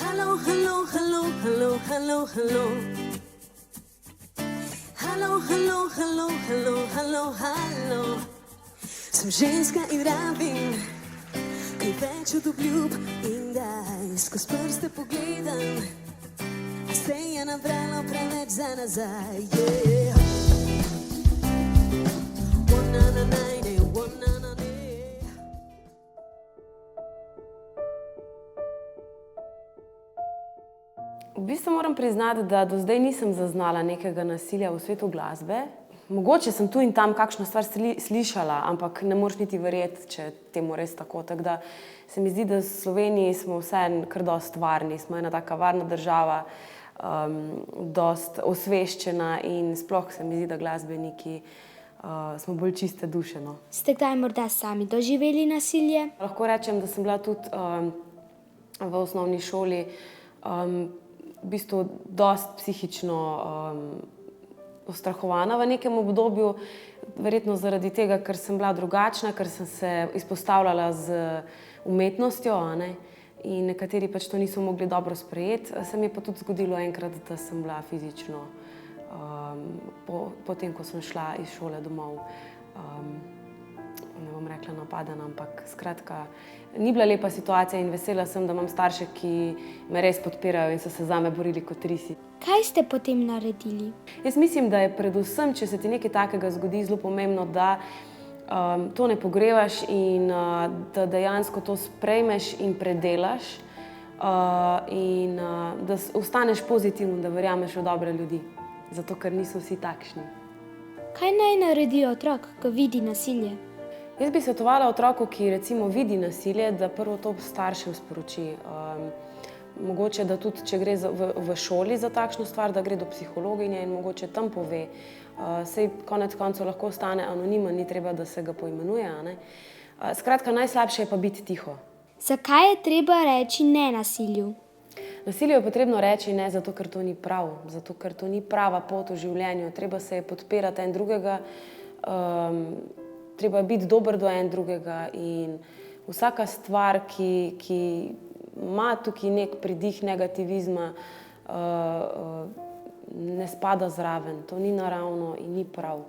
Hello, hello, hello, hello, hello, hello. Hello, hello, hello, hello, hello, hello. Sem ženska in rabim kaj več od obljub in daj skozi prste pogledam, a se je nabralo preveč za nazaj, yeah. V bistvu moram priznati, da do zdaj nisem zaznala nekega nasilja v svetu glasbe. Mogoče sem tu in tam kakšno stvar slišala, ampak ne moreš niti verjeti, če temu res tako. Tako da se mi zdi, da v Sloveniji smo vseeno kar dosti varni, smo ena taka varna država, dosti osveščena in sploh se mi zdi, da glasbeniki smo bolj čiste duše, no. Ste kdaj morda sami doživeli nasilje? Lahko rečem, da sem bila tudi v osnovni šoli v bistvu dosti psihično ustrahovana v nekem obdobju, verjetno zaradi tega, ker sem bila drugačna, ker sem se izpostavljala z umetnostjo, in nekateri pač to niso mogli dobro sprejeti. Se mi je pa tudi zgodilo enkrat, da sem bila fizično, potem, ko sem šla iz šole domov, ne bom rekla napadena, ampak skratka, ni bila lepa situacija in vesela sem, da imam starše, ki me res podpirajo in so se zame borili kot risi. Kaj ste potem naredili? Jaz mislim, da je predvsem, če se ti nekaj takega zgodi, zelo pomembno, da to ne pogrevaš in da dejansko to sprejmeš in predelaš in da ostaneš pozitivno, da verjameš v dobre ljudi, zato ker niso vsi takšni. Kaj naj naredi otrok, ko vidi nasilje? Jaz bi svetovala otroku, ki recimo vidi nasilje, da prvo to staršem sporoči. Mogoče, da tudi, če gre v šoli za takšno stvar, da gre do psihologinje in mogoče tam pove. Saj konec koncev lahko ostane anonimen, ni treba, da se ga poimenuje. Skratka, najslabše je pa biti tiho. Zakaj je treba reči ne nasilju? Nasilju je potrebno reči ne, zato ker to ni prav, zato ker to ni prava pot v življenju. Treba se je podpirati en drugega, treba biti dober do en drugega in vsaka stvar, ki ima tukaj nek pridih negativizma, ne spada zraven. To ni naravno in ni prav.